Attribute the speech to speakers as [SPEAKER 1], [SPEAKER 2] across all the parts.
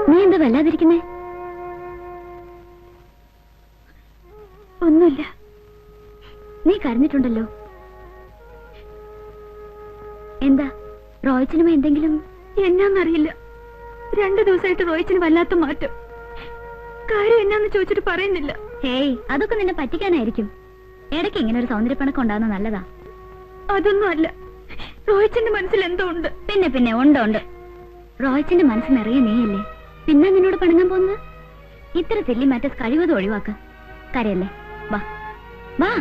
[SPEAKER 1] നീ എന്താ വല്ലാതിരിക്കുന്നേ? ഒന്നുമില്ല. നീ കരഞ്ഞിട്ടുണ്ടല്ലോ. എന്താ റോയിച്ചിനുമ എന്തെങ്കിലും? എന്നാന്നറിയില്ല. 2 ദിവസമായിട്ട് റോയിച്ചിന് വല്ലാത്ത മാറ്റം. കാര്യം എന്നാന്ന് ചോദിച്ചിട്ട് പറയുന്നില്ല. ഹേയ്, അതൊക്കെ നിന്നെ പറ്റിക്കാനായിരിക്കും. ഇടയ്ക്ക് ഇങ്ങനെ ഒരു സൗന്ദര്യപ്പണക്കം ഉണ്ടാകുന്ന നല്ലതാ. അതൊന്നും അല്ല. റോയിച്ചിന്റെ മനസ്സിൽ എന്തോ ഉണ്ട്. പിന്നെ ഉണ്ട്. റോയിച്ചിന്റെ മനസ്സ് നിറയെ നീയല്ലേ, പിന്നെ നിന്നോട് പിണങ്ങാൻ പോകുന്നത്? ഇത്ര തെല്ലി മാറ്റസ് കഴിവതും ഒഴിവാക്ക. കരയല്ലേ, വാ വാ.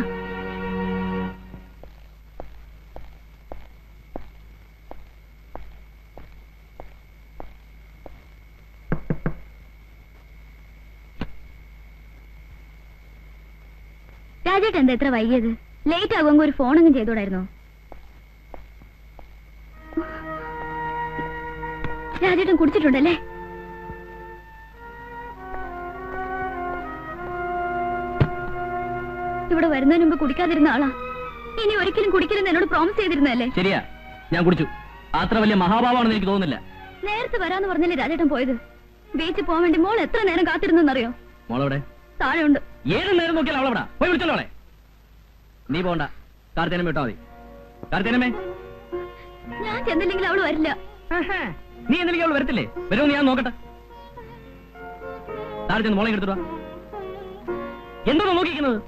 [SPEAKER 1] രാജേട്ട് എന്താ എത്ര വൈകിയത്? ലേറ്റ് ആകുമ്പോൾ ഒരു ഫോണൊന്നും ചെയ്തോടായിരുന്നോ? രാജേട്ടൻ കുടിച്ചിട്ടുണ്ടല്ലേ? ഇവിടെ വരുന്നതിന് മുമ്പ് കുടിക്കാതിരുന്ന ആളാ. ഇനി ഒരിക്കലും കുടിക്കലെന്ന് എന്നോട് പ്രോമിസ് ചെയ്തിരുന്നല്ലേ? ശരിയാ, ഞാൻ കുടിച്ചു. അത്ര വലിയ മഹാഭാവമാണെന്ന് എനിക്ക് തോന്നുന്നില്ല. നേരത്തെ വരാന്ന് പറഞ്ഞല്ലേ രാജേട്ടൻ പോയത്? ബീച്ചിൽ പോകാൻ വേണ്ടി മോൾ എത്ര നേരം കാത്തിരുന്നറിയോ? മോളവിടെ താഴെ ഉണ്ട്. ഏത് നേരം നോക്കിയാൽ അവളെവിടാ? പോയി വിളിച്ചോളെ. നീ പോണ്ട, കാർത്തേനമ്മ വിട്ടാ മതി. കാർത്തേനമ്മേ, ഞാൻ ചെന്നില്ലെങ്കിൽ അവള് വരില്ല. നീ എന്തെങ്കിലും അവള് വരത്തില്ലേ? വരുമെന്ന് ഞാൻ നോക്കട്ടെ. താഴെ ചെന്ന് മോളെ എടുത്തിട്ട് വാ. എന്തോ നോക്കിക്കുന്നത്?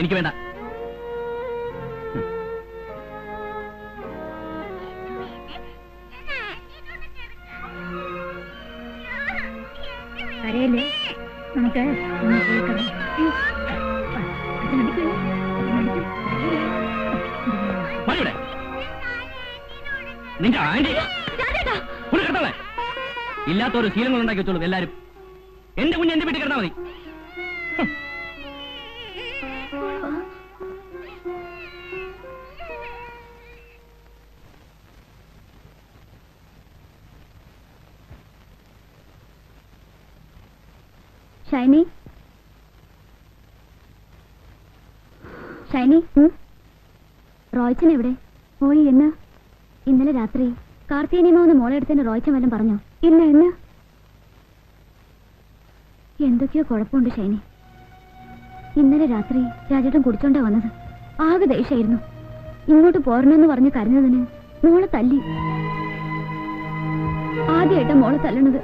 [SPEAKER 1] എനിക്ക് വേണ്ട. അറിയല്ലേ, നമുക്ക് നിന്റെ ആന്റി ഇല്ലാത്തൊരു ശീലങ്ങൾ ഉണ്ടാക്കി വെച്ചോളൂ എല്ലാരും. എന്റെ കുഞ്ഞ് എന്റെ വീട്ടിൽ കിടന്നാ മതി. ഷൈനി, റോയ്ച്ചൻ എവിടെ പോയി? എന്നാ? ഇന്നലെ രാത്രി കാർത്തികനിയമ്മ മോളെ എടുത്തതിന് റോയ്ച്ചൻ വല്ലതും പറഞ്ഞോ? ഇല്ല. എന്നാ? എന്തൊക്കെയോ കുഴപ്പമുണ്ട് ഷൈനി. ഇന്നലെ രാത്രി രാജേട്ടൻ കുടിച്ചോണ്ടാ വന്നത്. ആകെ ദേഷ്യായിരുന്നു. ഇങ്ങോട്ട് പോരണമെന്ന് പറഞ്ഞ് കരഞ്ഞതിന് മോളെ തല്ലി. ആദ്യമായിട്ടാ മോളെ തല്ലണത്.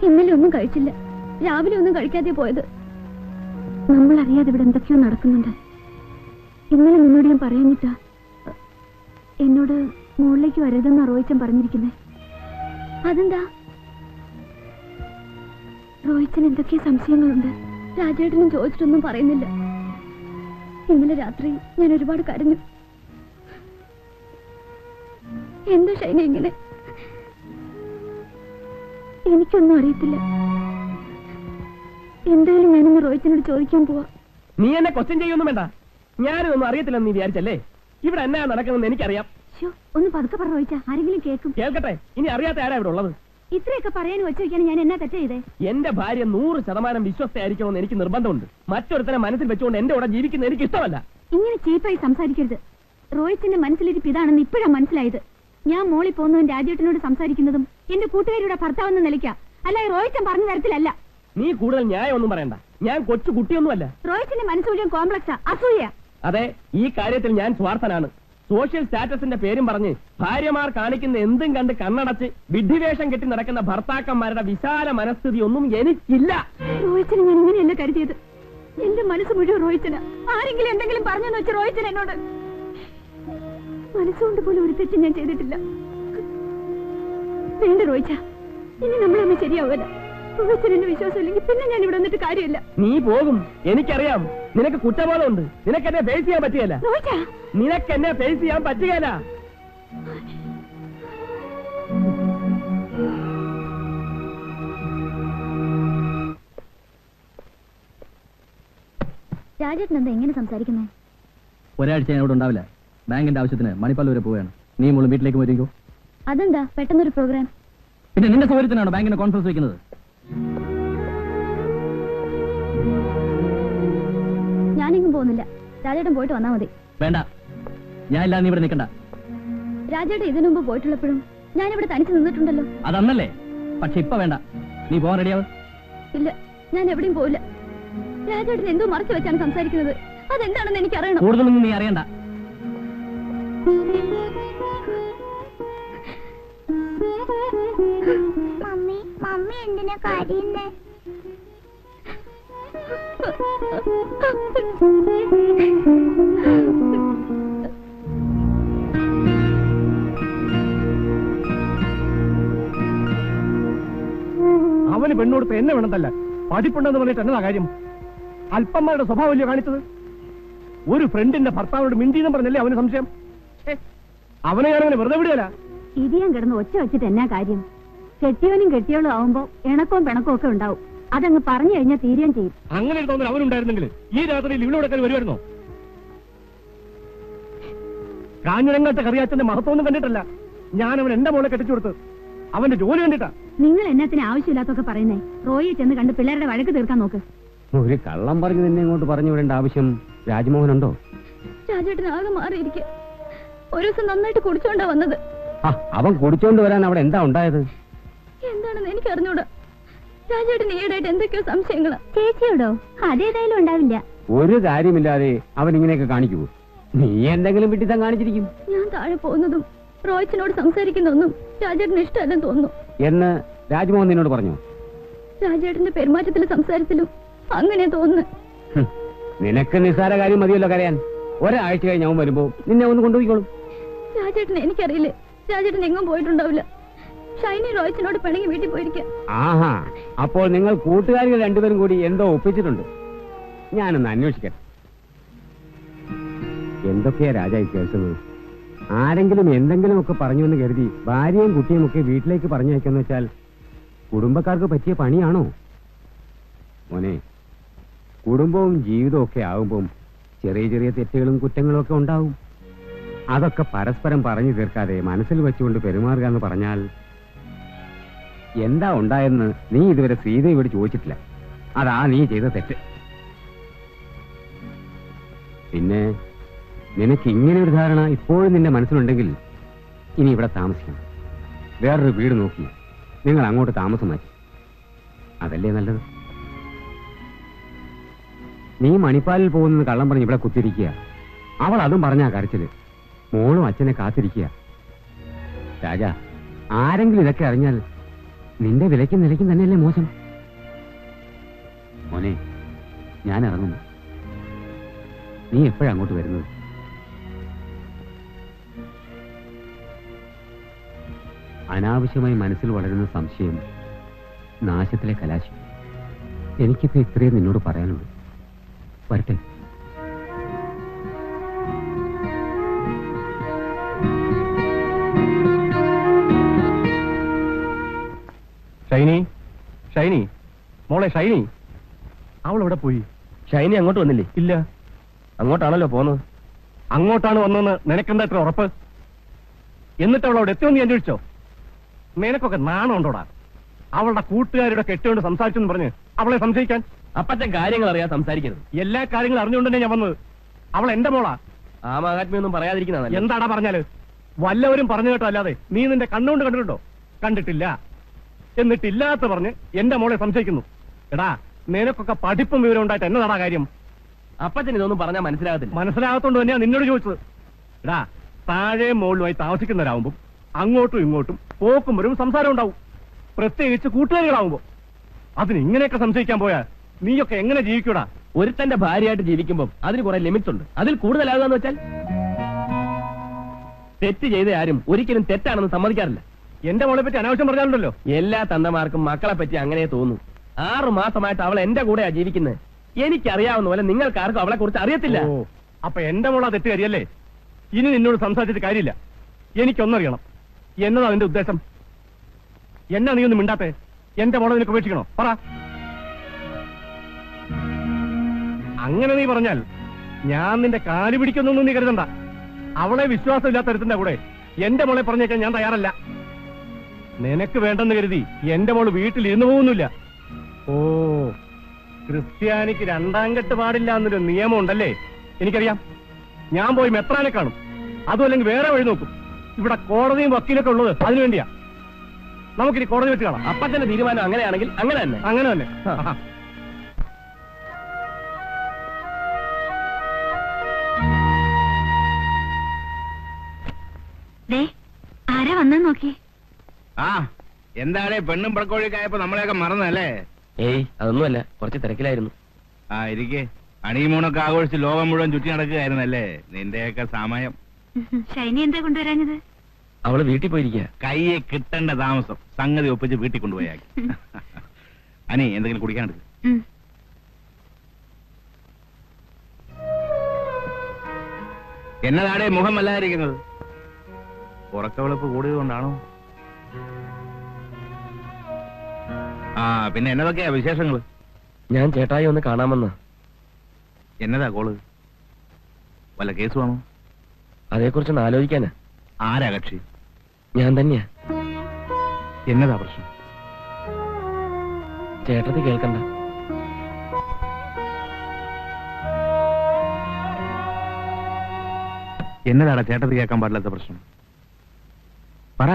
[SPEAKER 1] ഇന്നലെ ഒന്നും കഴിച്ചില്ല, രാവിലെ ഒന്നും കഴിക്കാതെ പോയത്. നമ്മളറിയാതെ ഇവിടെ എന്തൊക്കെയോ നടക്കുന്നുണ്ട്. ഇന്നലെ നിന്നോട് ഞാൻ പറയാഞ്ഞിട്ടാ എന്നോട് മുകളിലേക്ക് വരരുതെന്ന് റോയിച്ചൻ പറഞ്ഞിരിക്കുന്നേ. അതെന്താ? റോയിച്ചൻ എന്തൊക്കെയോ സംശയങ്ങളുണ്ട്. രാജേട്ടനും ചോദിച്ചിട്ടൊന്നും പറയുന്നില്ല. ഇന്നലെ രാത്രി ഞാൻ ഒരുപാട് കരഞ്ഞു. എന്താ ഷൈന ഇങ്ങനെ? എനിക്കൊന്നും അറിയത്തില്ല. എന്തായാലും ഞാനിന്ന് റോയിച്ചനോട് ചോദിക്കാൻ പോവാ.
[SPEAKER 2] നീ എന്നെ ക്വസ്റ്റ്യൻ ചെയ്യൊന്നും വേണ്ട. ഞാനിതൊന്നും അറിയത്തില്ലെന്ന് നീ വിചാരിച്ചല്ലേ? ഇവിടെ എന്നാ നടക്കുന്നത് എനിക്കറിയാം.
[SPEAKER 1] ഒന്ന് പതുക്കെ പറ റോയിച്ച, ആരെങ്കിലും കേൾക്കും.
[SPEAKER 2] കേൾക്കട്ടെ. ഇനി അറിയാത്ത ആരാ ഇവിടെ ഉള്ളത്?
[SPEAKER 1] ഇത്രയൊക്കെ പറയാൻ വെച്ചിരിക്കാൻ ഞാൻ എന്നാ തെറ്റ് ചെയ്തേ?
[SPEAKER 2] എന്റെ ഭാര്യ 100% വിശ്വസ്തയായിരിക്കണമെന്ന് എനിക്ക് നിർബന്ധമുണ്ട്. മറ്റൊരുത്തനെ മനസ്സിൽ വെച്ചുകൊണ്ട് എന്റെ കൂടെ ജീവിക്കുന്ന എനിക്ക് ഇഷ്ടമല്ല.
[SPEAKER 1] ഇങ്ങനെ ചീപ്പായി സംസാരിക്കരുത്. റോയിച്ചന്റെ മനസ്സിലിരിപ്പ് ഇതാണെന്ന് ഇപ്പോഴാ മനസ്സിലായത്. ഞാൻ മോളിൽ പോകുന്നതും രാജേട്ടനോട് സംസാരിക്കുന്നതും എന്റെ കൂട്ടുകാരിയുടെ ഭർത്താവെന്ന് നിലയ്ക്കാ, അല്ല റോയിച്ചൻ പറഞ്ഞ തരത്തിലല്ല.
[SPEAKER 2] നീ കൂടുതൽ ന്യായം ഒന്നും പറയണ്ട. ഞാൻ കൊച്ചു കുട്ടിയൊന്നുമല്ല.
[SPEAKER 1] റോയിച്ചന്റെ മനസ്സ് മുഴുവൻ കോംപ്ലക്സാ, അസൂയ.
[SPEAKER 2] അതെ, ഈ കാര്യത്തിൽ ഞാൻ സ്വാർത്ഥനാണ്. സോഷ്യൽ സ്റ്റാറ്റസിന്റെ പേരും പറഞ്ഞ് ഭാര്യമാർ കാണിക്കുന്ന എന്തും കണ്ട് കണ്ണടച്ച് വിഡ്ഢിവേഷം കെട്ടി നടക്കുന്ന ഭർത്താക്കന്മാരുടെ വിശാല മനസ്ഥിതി ഒന്നും എനിക്കില്ല.
[SPEAKER 1] റോയിച്ചന് ഞാൻ ഇങ്ങനെയല്ല കരുതിയത്. എന്റെ മനസ്സ് മുഴുവൻ റോയിച്ചന്. ആരെങ്കിലും എന്തെങ്കിലും പറഞ്ഞെന്ന് വെച്ച് റോയിച്ചൻ എന്നോട്. മനസ്സുകൊണ്ട് പോലും ഒരു തെറ്റ് ഞാൻ ചെയ്തിട്ടില്ല. വേണ്ട റോയിച്ച, ഇനി നമ്മളൊന്നും ശരിയാവില്ല. റോയിച്ചൻ എന്നെ വിശ്വാസമില്ലെങ്കിൽ പിന്നെ ഞാൻ ഇവിടെ വന്നിട്ട് കാര്യമില്ല.
[SPEAKER 2] നീ പോകും, എനിക്കറിയാം. നിനക്ക് കുറ്റബോധമുണ്ട്. നിനക്കെന്നെ ഫേസ് ചെയ്യാൻ പറ്റുകയില്ല. നിനക്കെന്നെ ഫേസ് ചെയ്യാൻ പറ്റുകയില്ല.
[SPEAKER 1] രാജേട്ടൻ എന്താ എങ്ങനെ സംസാരിക്കുന്നേ?
[SPEAKER 3] ഒരാഴ്ച ഞാൻ ഇവിടെ ഉണ്ടാവില്ല. ബാങ്കിന്റെ ആവശ്യത്തിന് മണിപ്പാൽ വരെ പോവുകയാണ്. നീ മോള് വീട്ടിലേക്ക് പോയിരിക്കോ?
[SPEAKER 1] അതെന്താ പെട്ടെന്നൊരു പ്രോഗ്രാം?
[SPEAKER 3] പിന്നെ നിന്റെ സൗകര്യത്തിനാണോ ബാങ്കിന്റെ കോൺഫറൻസ് വയ്ക്കുന്നത്?
[SPEAKER 1] ഞാനെങ്ങും പോകുന്നില്ല. രാജേട്ടൻ പോയിട്ട് വന്നാ മതി.
[SPEAKER 3] വേണ്ട, ഞാൻ ഇല്ലാതെ നീ ഇവിടെ നിൽക്കണ്ട.
[SPEAKER 1] രാജേട്ടൻ ഇതിനു മുമ്പ് പോയിട്ടുള്ളപ്പോഴും ഞാനിവിടെ തനിച്ച് നിന്നിട്ടുണ്ടല്ലോ.
[SPEAKER 3] അതന്നല്ലേ, പക്ഷെ ഇപ്പൊ വേണ്ട. നീ പോകാൻ റെഡിയാവും?
[SPEAKER 1] ഇല്ല, ഞാൻ എവിടെയും പോവില്ല. രാജേട്ടൻ എന്തോ മറച്ചു വെച്ചാണ് സംസാരിക്കുന്നത്. അതെന്താണെന്ന് എനിക്ക് അറിയണം.
[SPEAKER 3] കൂടുതലൊന്നും നീ അറിയണ്ട.
[SPEAKER 1] മമ്മി എന്തിനാ കരയുന്നേ?
[SPEAKER 2] അവന് പെണ്ണോടുത്ത് എന്നെ വേണമെന്നല്ല, പഠിപ്പുണ്ടെന്ന് പറഞ്ഞിട്ട് എന്നതാ കാര്യം? അല്പന്മാരുടെ സ്വഭാവമല്ലേ കാണിച്ചത്? ഒരു ഫ്രണ്ടിന്റെ ഭർത്താവിനോട് മിണ്ടിയെന്ന് പറഞ്ഞല്ലേ അവന് സംശയം? അവനെ ഞാനങ്ങനെ വെറുതെ വിടുകയല്ല.
[SPEAKER 1] ഇടിയാൻ കിടന്ന് ഒച്ച വെച്ചിട്ട് എന്നാ കാര്യം? കെട്ടിയവനും കെട്ടിയോളും ആവുമ്പോ ഇണക്കവും പിണക്കവും ഒക്കെ ഉണ്ടാവും. അതങ്ങ് പറഞ്ഞു കഴിഞ്ഞാൽ തീരുകയും ചെയ്യും.
[SPEAKER 2] അങ്ങനെ ഒരു തോന്നൽ അവനുണ്ടായിരുന്നെങ്കിൽ ഈ രാത്രിയിൽ ഇവിടെ വരുമായിരുന്നോ? കാഞ്ഞിരങ്ങാട്ട് കറിയാച്ചന്റെ മഹത്വമൊന്നും കണ്ടിട്ടല്ല ഞാൻ അവൻ എന്റെ മോളെ കെട്ടിച്ചു കൊടുത്ത്. അവന്റെ ജോലി കണ്ടിട്ടാ.
[SPEAKER 1] നിങ്ങൾ എന്നത്തിന് ആവശ്യമില്ലാത്തൊക്കെ പറയുന്നേ? റോയെ ചെന്ന് കണ്ട് പിള്ളേരുടെ വഴക്ക് തീർക്കാൻ നോക്ക്.
[SPEAKER 4] ഒരു കള്ളം പറഞ്ഞ് നിന്നെ ഇങ്ങോട്ട് പറഞ്ഞു വിടേണ്ട ആവശ്യം രാജ്മോഹനുണ്ടോ?
[SPEAKER 1] രാജേട്ടൻ ആകെ മാറിയിരിക്കുക. ഒരു ദിവസം നന്നായിട്ട് കുടിച്ചോണ്ടാ വന്നത്.
[SPEAKER 4] അവൻ കുടിച്ചോണ്ട് വരാൻ അവിടെ എന്താ ഉണ്ടായത്?
[SPEAKER 1] എന്താണെന്ന് എനിക്ക് അറിഞ്ഞൂടാ. രാജേട്ടൻ ഈയിടെയായിട്ട് എന്തൊക്കെയോ സംശയങ്ങളാ. ചേച്ചിയോടോ? അതേതായാലും ഉണ്ടാവില്ല.
[SPEAKER 4] ഒരു കാര്യമില്ലാതെ അവൻ ഇങ്ങനെയൊക്കെ കാണിക്കൂ? നീ എന്തെങ്കിലും വിട്ടിത്തം കാണിച്ചിരിക്കും.
[SPEAKER 1] ഞാൻ താഴെ പോകുന്നതും റോയിച്ചിനോട് സംസാരിക്കുന്നൊന്നും രാജേട്ടന് ഇഷ്ടമല്ലെന്ന് തോന്നുന്നു
[SPEAKER 4] എന്ന് രാജ്മോഹൻ നിന്നോട് പറഞ്ഞു?
[SPEAKER 1] രാജേട്ടന്റെ പെരുമാറ്റത്തിലും സംസാരത്തിലും അങ്ങനെ തോന്നുന്നു.
[SPEAKER 4] നിനക്ക് നിസ്സാര കാര്യം മതിയല്ലോ കരയാൻ. ഒരാഴ്ച കഴിഞ്ഞ് അവൻ വരുമ്പോ നിന്നെ ഒന്ന് കൊണ്ടുപോയിക്കോളും.
[SPEAKER 1] രാജേട്ടനെ എനിക്കറിയില്ലേ. രാജേട്ടൻ എങ്ങും പോയിട്ടുണ്ടാവില്ല. ഷൈനി റോയിച്ചിനോട് പിണങ്ങി വീട്ടിൽ പോയിരിക്കാം.
[SPEAKER 4] ആഹാ, അപ്പോൾ നിങ്ങൾ കൂട്ടുകാരികൾ രണ്ടുപേരും കൂടി എന്തോ ഒപ്പിച്ചിട്ടുണ്ട്. ഞാനൊന്ന് അന്വേഷിക്കട്ടെ. എന്തൊക്കെയാ രാജായി കേൾക്കുന്നത്? ആരെങ്കിലും എന്തെങ്കിലുമൊക്കെ പറഞ്ഞു എന്ന് കരുതി ഭാര്യയും കുട്ടിയും ഒക്കെ വീട്ടിലേക്ക് പറഞ്ഞയക്കാന്ന് വെച്ചാൽ കുടുംബക്കാർക്ക് പറ്റിയ പണിയാണോ മോനെ? കുടുംബവും ജീവിതവും ഒക്കെ ആകുമ്പം ചെറിയ ചെറിയ തെറ്റുകളും കുറ്റങ്ങളും ഒക്കെ ഉണ്ടാവും. അതൊക്കെ പരസ്പരം പറഞ്ഞു തീർക്കാതെ മനസ്സിൽ വെച്ചുകൊണ്ട് പെരുമാറുക എന്ന് പറഞ്ഞാൽ എന്താ ഉണ്ടായെന്ന് നീ ഇതുവരെ സീതയോട് ചോദിച്ചിട്ടില്ല. അതാ നീ ചെയ്ത തെറ്റ്. പിന്നെ നിനക്ക് ഇങ്ങനെ ഒരു ധാരണ ഇപ്പോഴും നിന്റെ മനസ്സിലുണ്ടെങ്കിൽ ഇനി ഇവിടെ താമസിക്കണം. വേറൊരു വീട് നോക്കി നിങ്ങൾ അങ്ങോട്ട് താമസം മാറ്റി. അതല്ലേ നല്ലത്? നീ മണിപ്പാലിൽ പോകുന്നത് കള്ളം പറഞ്ഞ് ഇവിടെ കുത്തിരിക്കുക. അവൾ അതും പറഞ്ഞാ കരച്ചില്. മോളും അച്ഛനെ കാത്തിരിക്കുക. രാജ, ആരെങ്കിലും ഇതൊക്കെ അറിഞ്ഞാൽ നിന്റെ വിലയ്ക്കും നിലയ്ക്കും തന്നെയല്ലേ മോശം. മോനെ, ഞാൻ ഇറങ്ങുന്നു. നീ എപ്പോഴാ അങ്ങോട്ട് വരുന്നത്? അനാവശ്യമായി മനസ്സിൽ വളരുന്ന സംശയം നാശത്തിലെ കലാശം. എനിക്കിപ്പോ ഇത്രയും നിന്നോട് പറയാനുള്ളൂ. വരട്ടെ.
[SPEAKER 2] ഷൈനി, ഷൈനി, മോളെ ഷൈനി, അവൾ എവിടെ പോയി? ഷൈനി അങ്ങോട്ട് വന്നില്ലേ? ഇല്ല. അങ്ങോട്ടാണല്ലോ പോന്നത്. അങ്ങോട്ടാണ് വന്നെന്ന് നിനക്കെന്താ ഇത്ര ഉറപ്പ്? എന്നിട്ട് അവൾ അവിടെ എത്തിയോ നീ അന്വേഷിച്ചോ? നിനക്കൊക്കെ നാണം ഉണ്ടോടാ? അവളുടെ കൂട്ടുകാരുടെ കെട്ടുകൊണ്ട് സംസാരിച്ചെന്ന് പറഞ്ഞ് അവളെ സംശയിക്കാൻ? അപ്പച്ചൻ കാര്യങ്ങൾ അറിയാൻ സംസാരിക്കരുത്. എല്ലാ കാര്യങ്ങളും അറിഞ്ഞുകൊണ്ടേ ഞാൻ വന്നത്. അവൾ എന്റെ മോളാ. ആ മഹാത്മ്യൊന്നും പറയാതിരിക്കുന്നതാണ്. എന്താടാ പറഞ്ഞാല്? വല്ലവരും പറഞ്ഞു കേട്ടോ അല്ലാതെ നീ നിന്റെ കണ്ണുകൊണ്ട് കണ്ടിട്ടുണ്ടോ? കണ്ടിട്ടില്ല. എന്നിട്ടില്ലാത്ത പറഞ്ഞ് എന്റെ മോളെ സംശയിക്കുന്നു. എടാ, നിനക്കൊക്കെ പഠിപ്പും വിവരം ഉണ്ടായിട്ട് എന്നതാടാ കാര്യം? അപ്പച്ചൻ ഇതൊന്നും പറഞ്ഞാൽ മനസ്സിലാകത്തില്ല. മനസ്സിലാകത്തോണ്ട് തന്നെയാ നിന്നോട് ചോദിച്ചത്. എടാ, താഴെ മുകളിലുമായി താമസിക്കുന്നവരാകുമ്പോൾ അങ്ങോട്ടും ഇങ്ങോട്ടും പോക്കും വരും സംസാരം ഉണ്ടാവും. പ്രത്യേകിച്ച് കൂട്ടുകാരികളാവുമ്പോ. അതിന് ഇങ്ങനെയൊക്കെ സംശയിക്കാൻ പോയാ നീയൊക്കെ എങ്ങനെ ജീവിക്കൂടാ? ഒരുത്തന്റെ ഭാര്യയായിട്ട് ജീവിക്കുമ്പോൾ അതിന് കുറെ ലിമിറ്റ്സ് ഉണ്ട്. അതിൽ കൂടുതലാകുകയെന്ന് വെച്ചാൽ തെറ്റ് ചെയ്ത ആരും ഒരിക്കലും തെറ്റാണെന്ന് സമ്മതിക്കാറില്ല. എന്റെ മോളെ പറ്റി അനാവശ്യം പറഞ്ഞാലുണ്ടല്ലോ. എല്ലാ തന്തമാർക്കും മക്കളെ പറ്റി അങ്ങനെ തോന്നും. 6 മാസമായിട്ട് അവൾ എന്റെ കൂടെയാ ജീവിക്കുന്നത്. എനിക്കറിയാവുന്ന പോലെ നിങ്ങൾക്കാർക്കും അവളെ കുറിച്ച് അറിയത്തില്ല. അപ്പൊ എന്റെ മോളാ തെറ്റുകാരിയല്ലേ? ഇനി നിന്നോട് സംസാരിച്ചിട്ട് കാര്യമില്ല. എനിക്കൊന്നറിയണം, എന്നതാ നിന്റെ ഉദ്ദേശം? എന്നാ നീ ഒന്നും മിണ്ടാത്തെ? എന്റെ മോളെ നിനക്ക് ഉപേക്ഷിക്കണോ? പറ. അങ്ങനെ നീ പറഞ്ഞാൽ ഞാൻ നിന്റെ കാല് പിടിക്കുന്നൊന്നും നീ കരുതണ്ട. അവളെ വിശ്വാസമില്ലാത്ത ഒരുത്തിന്റെ കൂടെ എന്റെ മോളെ പറഞ്ഞേക്കാൻ ഞാൻ തയ്യാറല്ല. നിനക്ക് വേണ്ടെന്ന് കരുതി എന്റെ മോള് വീട്ടിൽ ഇരുന്നു പോകുന്നില്ല. ഓ, ക്രിസ്ത്യാനിക്ക് 2ാം കെട്ട് പാടില്ല എന്നൊരു നിയമം ഉണ്ടല്ലേ? എനിക്കറിയാം. ഞാൻ പോയി മെത്രാനെ കാണും. അതും അല്ലെങ്കിൽ വേറെ വഴി നോക്കും. ഇവിടെ കോടതിയും വക്കീലൊക്കെ ഉള്ളത് അതിനു വേണ്ടിയാ. നമുക്കിനി കോടതി വെച്ച് കാണാം. അപ്പൊ തന്നെ തീരുമാനം അങ്ങനെയാണെങ്കിൽ അങ്ങനെ തന്നെ. അങ്ങനെ തന്നെ.
[SPEAKER 1] ആരാ വന്നെന്ന് നോക്കി.
[SPEAKER 5] ആ എന്താണ് പെണ്ണും പടക്കോഴിക്കായപ്പോ നമ്മളെയൊക്കെ മറന്നല്ലേ?
[SPEAKER 2] ഏയ് അതൊന്നുമല്ല, കുറച്ച് തിരക്കിലായിരുന്നു.
[SPEAKER 5] ആ ഇരിക്കെ ഹണിമൂണൊക്കെ ആഘോഷിച്ച് ലോകം മുഴുവൻ ചുറ്റി നടക്കുകയായിരുന്നല്ലേ നിന്റെയൊക്കെ സമയം.
[SPEAKER 1] ഷൈനി എന്താ കൊണ്ടുവരാഞ്ഞത്?
[SPEAKER 2] അവള് വീട്ടിൽ പോയിരിക്കുക.
[SPEAKER 5] കയ്യെ കിട്ടേണ്ട താമസം സംഗതി ഒപ്പിച്ച് വീട്ടിൽ കൊണ്ടുപോയാക്കി. അനി എന്തെങ്കിലും കുടിക്കാനെടുക്ക്. എന്നതാടേ മുഖം വല്ലാതിരിക്കുന്നത്? ഉറക്കവിളപ്പ് കൂടിയതുകൊണ്ടാണോ? ആ പിന്നെ എന്നതൊക്കെയാ വിശേഷങ്ങള്?
[SPEAKER 2] ഞാൻ ചേട്ടായി ഒന്ന് കാണാമെന്ന്.
[SPEAKER 5] എന്നതാ കോള്? വല്ല കേസ് വേണോ?
[SPEAKER 2] അതേക്കുറിച്ചൊന്ന് ആലോചിക്കാനാ.
[SPEAKER 5] ആരാ കക്ഷി?
[SPEAKER 2] ഞാൻ തന്നെയാ.
[SPEAKER 5] എന്നതാ പ്രശ്നം?
[SPEAKER 2] ചേട്ടത്തി കേൾക്കണ്ട.
[SPEAKER 5] എന്നതാടാ ചേട്ടത്തി കേൾക്കാൻ പാടില്ലാത്ത പ്രശ്നം? പറ.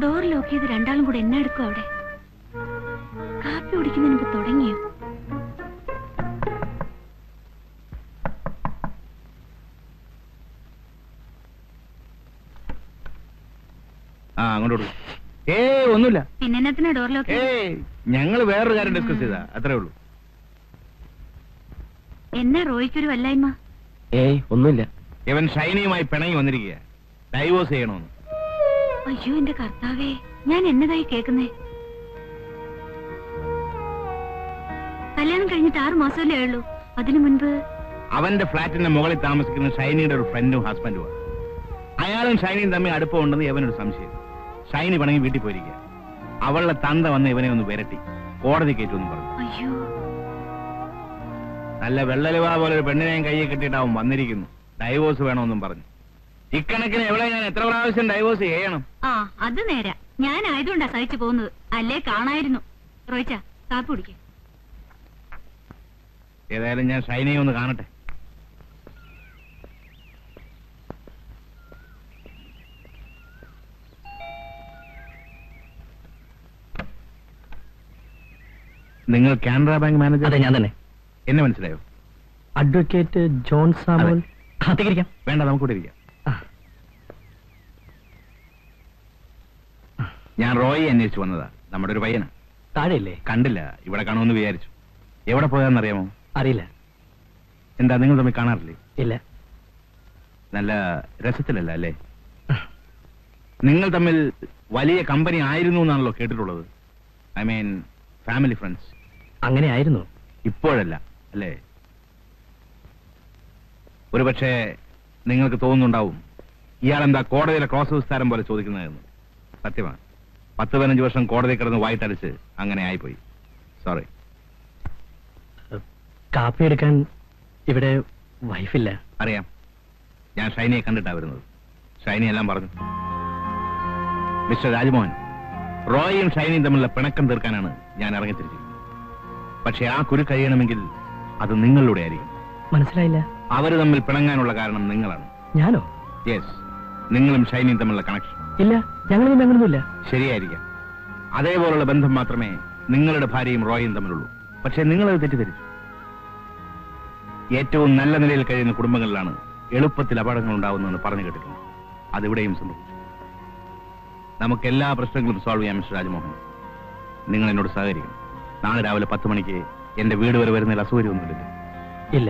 [SPEAKER 1] ഡോർ ലോക്ക് ചെയ്ത് രണ്ടാളും കൂടെ എന്നെ എടുക്കും. അവിടെ കാപ്പി കുടിക്കുന്നതിന് മുമ്പ് തുടങ്ങിയോ?
[SPEAKER 5] ആ അങ്ങോട്ട്. ഒന്നുമില്ല.
[SPEAKER 1] പിന്നെ എന്നത്തിനാ ഡോർ ലോക്ക്?
[SPEAKER 5] ഞങ്ങൾ വേറൊരു കാര്യം ഡിസ്കസ് ചെയ്താ, അത്രേ ഉള്ളൂ.
[SPEAKER 1] എന്നാ റോയ്ക്കൊരു വല്ലായ്മ?
[SPEAKER 2] ഏയ് ഒന്നുമില്ല.
[SPEAKER 5] ഇവൻ ഷൈനിയുമായി പിണങ്ങി വന്നിരിക്കുക, ഡൈവോഴ്സ് ചെയ്യണമെന്ന്.
[SPEAKER 1] അയ്യോ എന്റെ കർത്താവേ, ഞാൻ എന്നതായി കേൾക്കുന്നേ? കല്യാണം കഴിഞ്ഞിട്ട് 6 മാസമല്ലേ ഉള്ളൂ. അതിനു മുൻപ്
[SPEAKER 5] അവന്റെ ഫ്ലാറ്റിന്റെ മുകളിൽ താമസിക്കുന്ന ഷൈനിയുടെ ഒരു ഫ്രണ്ടും ഹസ്ബൻഡുമാണ്. അയാളും ഷൈനിയും തമ്മിൽ അടുപ്പമുണ്ടെന്ന് ഇവനൊരു സംശയം. ഷൈനി പണങ്ങി വീട്ടിൽ പോയിരിക്കുക. അവളുടെ തന്ത വന്ന് ഇവനെ ഒന്ന് വിരട്ടി കോടതി കയറ്റുമെന്ന് പറഞ്ഞു.
[SPEAKER 1] അയ്യോ,
[SPEAKER 5] നല്ല വെള്ളലുവ പോലെ ഒരു പെണ്ണിനെയും കയ്യിൽ കെട്ടിയിട്ട് അവൻ വന്നിരിക്കുന്നു. ഡൈവോഴ്സ് വേണമെന്നും പറഞ്ഞു. ഇക്കണക്കിന് എവിടെ ഞാൻ എത്ര പ്രാവശ്യം ഡൈവോഴ്സ് ചെയ്യണം?
[SPEAKER 1] ആ അത് നേരാ. ഞാൻ ആയതുകൊണ്ടാ സഹിച്ചു പോകുന്നത്. അല്ലേ കാണായിരുന്നു. റോയിച്ച കാപ്പി കുടിക്ക.
[SPEAKER 5] ഏതായാലും ഞാൻ ഷൈനിയെ ഒന്ന് കാണട്ടെ. നിങ്ങൾ കാനറ ബാങ്ക് മാനേജർ?
[SPEAKER 3] അതെ ഞാൻ തന്നെ.
[SPEAKER 5] എന്നെ മനസ്സിലായോ?
[SPEAKER 3] Advocate John Samuel. കാത്തിരിക്കാം.
[SPEAKER 5] വേണ്ട, നമുക്കൂടെ ഇരിക്കാം. ഞാൻ റോയി അന്വേഷിച്ചു വന്നതാ. നമ്മുടെ ഒരു പയ്യനാ.
[SPEAKER 3] താഴെയില്ലേ?
[SPEAKER 5] കണ്ടില്ല, ഇവിടെ കാണുമെന്ന് വിചാരിച്ചു. എവിടെ പോയാന്നറിയാമോ?
[SPEAKER 3] അറിയില്ല.
[SPEAKER 5] എന്താ നിങ്ങൾ തമ്മിൽ കാണാറില്ലേ?
[SPEAKER 3] ഇല്ല.
[SPEAKER 5] നല്ല രസത്തിലല്ല അല്ലേ? നിങ്ങൾ തമ്മിൽ വലിയ കമ്പനി ആയിരുന്നു എന്നാണല്ലോ കേട്ടിട്ടുള്ളത്. I mean family friends.
[SPEAKER 3] അങ്ങനെ ആയിരുന്നു.
[SPEAKER 5] ഇപ്പോഴല്ല അല്ലേ? ഒരുപക്ഷെ നിങ്ങൾക്ക് തോന്നുന്നുണ്ടാവും ഇയാളെന്താ കോടതിയിലെ ക്രോസ് വിസ്താരം പോലെ ചോദിക്കുന്നതെന്ന്. സത്യമാണ്. 10-15 വർഷം കോടതി കിടന്ന് വായിട്ടടിച്ച് അങ്ങനെ ആയിപ്പോയി. സോറി.
[SPEAKER 3] കാപ്പി എടുക്കാൻ ഇവിടെ വൈഫില്ല.
[SPEAKER 5] അറിയാം. ഞാൻ ഷൈനിയെ കണ്ടിട്ടാ വരുന്നത്. ഷൈനി എല്ലാം പറഞ്ഞു. മിസ്റ്റർ രാജ്മോഹൻ, റോയിയും ഷൈനിയും തമ്മിലുള്ള പിണക്കം തീർക്കാനാണ് ഞാൻ ഇറങ്ങിത്തിരിച്ചത്. പക്ഷെ ആ കുരു കഴിയണമെങ്കിൽ അത് നിങ്ങളിലൂടെ ആയിരിക്കും.
[SPEAKER 3] മനസ്സിലായില്ല.
[SPEAKER 5] അവര് തമ്മിൽ പിണങ്ങാനുള്ള കാരണം നിങ്ങളാണ്.
[SPEAKER 3] ഞാനോ?
[SPEAKER 5] യെസ്, നിങ്ങളും ഷൈനിയും തമ്മിലുള്ള കണക്ഷൻ.
[SPEAKER 3] ഇല്ല, ഞങ്ങൾ അങ്ങനൊന്നുമില്ല.
[SPEAKER 5] ശരിയായിരിക്കാം. അതേപോലുള്ള ബന്ധം മാത്രമേ നിങ്ങളുടെ ഭാര്യയും റോയും തമ്മിലുള്ളൂ. പക്ഷെ നിങ്ങളത് തെറ്റിദ്ധരിച്ചു. ഏറ്റവും നല്ല നിലയിൽ കഴിയുന്ന കുടുംബങ്ങളിലാണ് എളുപ്പത്തിൽ അപകടങ്ങൾ ഉണ്ടാവുന്നതെന്ന് പറഞ്ഞു കേട്ടിട്ടുണ്ട്. അതിവിടെയും സംഭവിച്ചു. നമുക്ക് എല്ലാ പ്രശ്നങ്ങളും സോൾവ് ചെയ്യാം മിസ്റ്റർ രാജ്മോഹൻ. നിങ്ങൾ എന്നോട് സഹകരിക്കണം. നാളെ രാവിലെ 10 മണിക്ക് എന്റെ വീട് വരെ വരുന്നതിൽ അസൗകര്യമൊന്നുമില്ല.
[SPEAKER 3] ഇല്ല.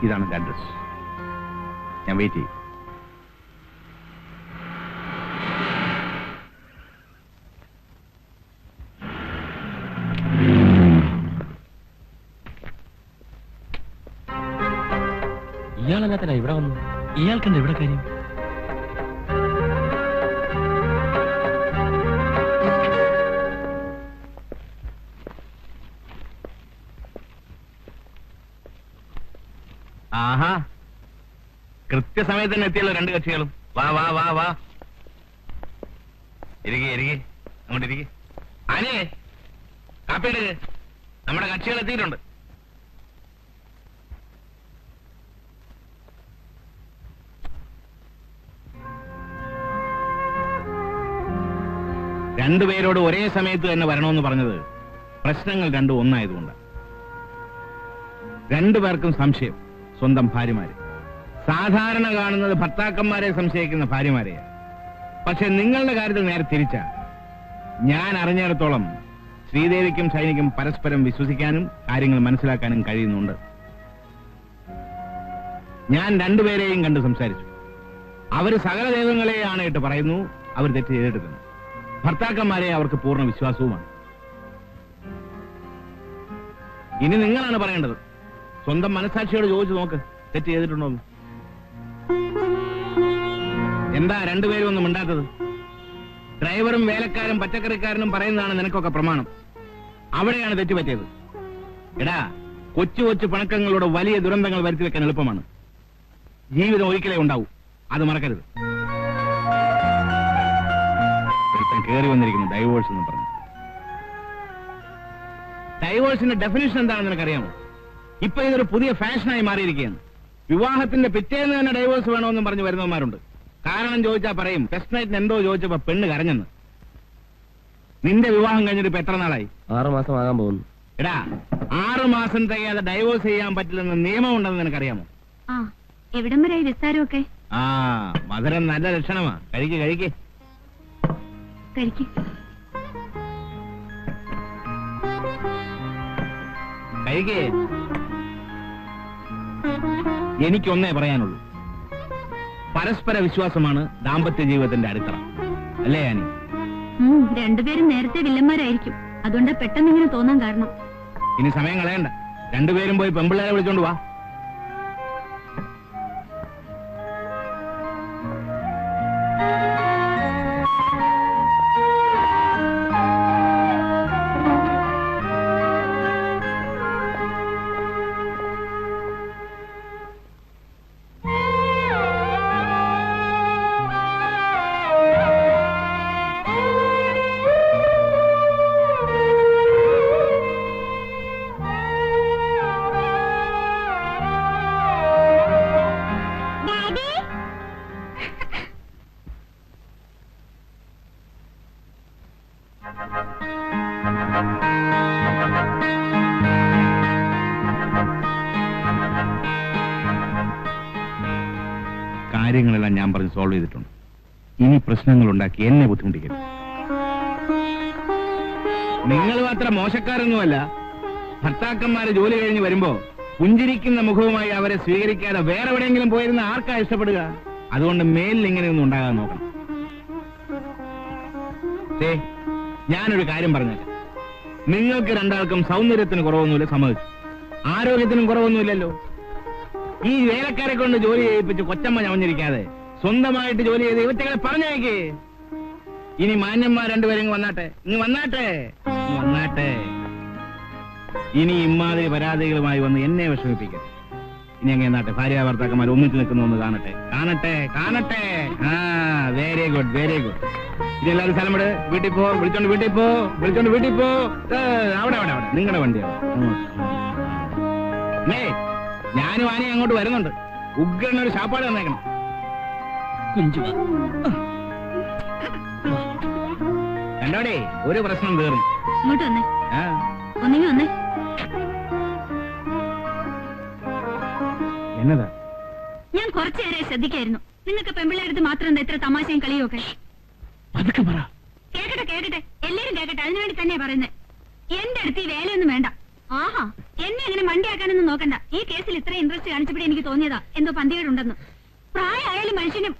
[SPEAKER 5] ഇതാണ് എന്റെ അഡ്രസ്. ഞാൻ വെയിറ്റ് ചെയ്യും.
[SPEAKER 2] ഇയാളെന്നാ ഇവിടെ വന്നു?
[SPEAKER 3] ഇയാൾക്കെന്താ ഇവിടെ കാര്യം?
[SPEAKER 5] ആഹാ, കൃത്യസമയത്ത് തന്നെ എത്തിയല്ലോ രണ്ട് കക്ഷികളും. വാ വാ വാ വാ, ഇരിക്കെ ഇരിക്കെ, അങ്ങോട്ട് ഇരിക്കെ. ആനേ, കാപ്പി എടുക്ക്, നമ്മുടെ കക്ഷികൾ എത്തിയിട്ടുണ്ട്. രണ്ടുപേരോട് ഒരേ സമയത്ത് തന്നെ വരണമെന്ന് പറഞ്ഞത് പ്രശ്നങ്ങൾ രണ്ടും ഒന്നായതുകൊണ്ട്. രണ്ടുപേർക്കും സംശയം സ്വന്തം ഭാര്യമാരെ. സാധാരണ കാണുന്നത് ഭർത്താക്കന്മാരെ സംശയിക്കുന്ന ഭാര്യമാരെയാണ്. പക്ഷെ നിങ്ങളുടെ കാര്യത്തിൽ നേരെ തിരിച്ചാ. ഞാൻ അറിഞ്ഞിടത്തോളം ശ്രീദേവിക്കും ഷൈനിക്കും പരസ്പരം വിശ്വസിക്കാനും കാര്യങ്ങൾ മനസ്സിലാക്കാനും കഴിയുന്നുണ്ട്. ഞാൻ രണ്ടുപേരെയും കണ്ട് സംസാരിച്ചു. അവർ സകല ദൈവങ്ങളെയാണ് ഇട്ട് പറയുന്നു. അവർ തെറ്റ് ചെയ്തെടുക്കുന്നു. ഭർത്താക്കന്മാരെ അവർക്ക് പൂർണ്ണ വിശ്വാസവുമാണ്. ഇനി നിങ്ങളാണ് പറയേണ്ടത്. സ്വന്തം മനസാക്ഷിയോട് ചോദിച്ചു നോക്ക്, തെറ്റ് ചെയ്തിട്ടുണ്ടോ? എന്താ രണ്ടുപേരും ഒന്നും മിണ്ടാത്തത്? ഡ്രൈവറും വേലക്കാരും പച്ചക്കറിക്കാരനും പറയുന്നതാണ് നിനക്കൊക്കെ പ്രമാണം. അവിടെയാണ് തെറ്റുപറ്റിയത്. എടാ, കൊച്ചു കൊച്ചു പണക്കങ്ങളുടെ വലിയ ദുരന്തങ്ങൾ വരുത്തി വെക്കാൻ എളുപ്പമാണ്. ജീവിതം ഒരിക്കലേ ഉണ്ടാവൂ, അത് മറക്കരുത്. കയറി വന്നിരിക്കുന്നു ഡൈവോഴ്സ് എന്ന് പറഞ്ഞു. ഡൈവോഴ്സിന്റെ ഡെഫിനിഷൻ എന്താണെന്ന് നിനക്കറിയാമോ? ഇപ്പൊ ഇതൊരു പുതിയ ഫാഷനായി മാറിയിരിക്കുകയാണ്. വിവാഹത്തിന്റെ പിറ്റേന്ന് തന്നെ ഡൈവോഴ്സ് വേണമെന്നും പറഞ്ഞു വരുന്നവന്മാരുണ്ട്. കാരണം ചോദിച്ചാൽ പറയും ഫസ്റ്റ് നൈറ്റിന് എന്തോ ചോദിച്ചപ്പോ പെണ്ണ് കരഞ്ഞെന്ന്. നിന്റെ വിവാഹം കഴിഞ്ഞിട്ട് ഇപ്പൊ എത്ര നാളായി?
[SPEAKER 2] 6 മാസം ആകാൻ പോകുന്നു.
[SPEAKER 5] എടാ, 6 മാസം തികയാതെ ഡൈവോഴ്സ് ചെയ്യാൻ പറ്റില്ലെന്ന് നിയമം ഉണ്ടെന്ന് നിനക്കറിയാമോ?
[SPEAKER 1] എവിടം വരെ വിസ്താരമൊക്കെ?
[SPEAKER 5] മധുരം നല്ല ലക്ഷണമാ. കഴിക്ക് കഴിക്ക്
[SPEAKER 1] കഴിക്ക്.
[SPEAKER 5] കഴിക്കേ. എനിക്കൊന്നേ പറയാനുള്ളൂ. പരസ്പര വിശ്വാസമാണ് ദാമ്പത്യ ജീവിതത്തിന്റെ അടിത്തറ, അല്ലേ ആനി?
[SPEAKER 1] രണ്ടുപേരും നേരത്തെ വില്ലന്മാരായിരിക്കും. അതുകൊണ്ട് പെട്ടെന്ന് ഇങ്ങനെ തോന്നാൻ കാരണം.
[SPEAKER 5] ഇനി സമയം കളയണ്ട. രണ്ടുപേരും പോയി പെമ്പിള്ളേരെ വിളിച്ചോണ്ട് വാ. കാര്യങ്ങളെല്ലാം ഞാൻ പറഞ്ഞ് സോൾവ് ചെയ്തിട്ടുണ്ട്. ഇനി പ്രശ്നങ്ങൾ ഉണ്ടാക്കി എന്നെ ബുദ്ധിമുട്ടിക്കരുത്. നിങ്ങൾ മാത്രം മോശക്കാരൊന്നുമല്ല. ഭർത്താക്കന്മാര് ജോലി കഴിഞ്ഞ് വരുമ്പോ പുഞ്ചിരിക്കുന്ന മുഖവുമായി അവരെ സ്വീകരിക്കാതെ വേറെ എവിടെയെങ്കിലും പോയിരുന്ന ആർക്കാ ഇഷ്ടപ്പെടുക? അതുകൊണ്ട് മേലിൽ ഇങ്ങനെയൊന്നും ഉണ്ടാകാൻ നോക്കണം. ഞാനൊരു കാര്യം പറഞ്ഞേക്കാം. നിങ്ങൾക്ക് രണ്ടാൾക്കും സൗന്ദര്യത്തിന് കുറവൊന്നുമില്ല, സമ്മതിച്ചു. ആരോഗ്യത്തിനും കുറവൊന്നുമില്ലല്ലോ. ഈ വേലക്കാരെ കൊണ്ട് ജോലി ചെയ്യിപ്പിച്ച് കൊച്ചമ്മ ചമഞ്ഞിരിക്കാതെ സ്വന്തമായിട്ട് ജോലി ചെയ്ത് ഇവറ്റകളെ പറഞ്ഞേക്കേ. ഇനി മാന്യന്മാർ രണ്ടുപേരും വന്നാട്ടെ, വന്നാട്ടെ. ഇനി ഇമാതിരി പരാതികളുമായി വന്ന് എന്നെ വിഷമിപ്പിക്കരുത്. ഇനി അങ്ങ് എന്നാട്ടെ, ഭാര്യ ഭർത്താക്കന്മാർ ഒന്നിച്ച് നിൽക്കുന്നു കാണട്ടെ. Very good very good. ഇനി എല്ലാവരും സ്ഥലം വിട്. വീട്ടിൽ പോ. വിളിച്ചോണ്ട് വീട്ടിൽ പോ. അവിടെ നിങ്ങളുടെ വണ്ടിയാണ്. ഞാനും ആനയും അങ്ങോട്ട് വരുന്നുണ്ട്. ഉഗ്രനൊരു ശാപ്പാട് തന്നേക്കണം. കണ്ടോടെ, ഒരു പ്രശ്നം തീർന്നു.
[SPEAKER 1] ഇങ്ങോട്ട് വന്നേ. ഒന്നിങ്ങി വന്നേ.
[SPEAKER 5] എന്നതാ?
[SPEAKER 1] ഞാൻ കുറച്ചു നേരം ശ്രദ്ധിക്കായിരുന്നു. നിങ്ങൾക്ക് പെമ്പിള്ളേരടുത്ത് മാത്രം എന്താ ഇത്ര തമാശയും കളിയും ഒക്കെ?
[SPEAKER 5] അതൊക്കെ പറ.
[SPEAKER 1] കേക്കട്ടെ, എല്ലാരും കേക്കട്ടെ. അതിനുവേണ്ടി തന്നെയാ പറയുന്നത്. എന്റെ അടുത്ത് ഈ വേലയൊന്നും വേണ്ട. ആഹാ, എന്നെ അങ്ങനെ മണ്ടിയാക്കാനൊന്നും നോക്കണ്ട. ഈ കേസിൽ ഇത്ര ഇൻട്രസ്റ്റ് കാണിച്ചപ്പോഴേ എനിക്ക് തോന്നിയതാ എന്തോ പന്തികേടുണ്ടെന്ന്. പ്രായമായാലും മനുഷ്യനും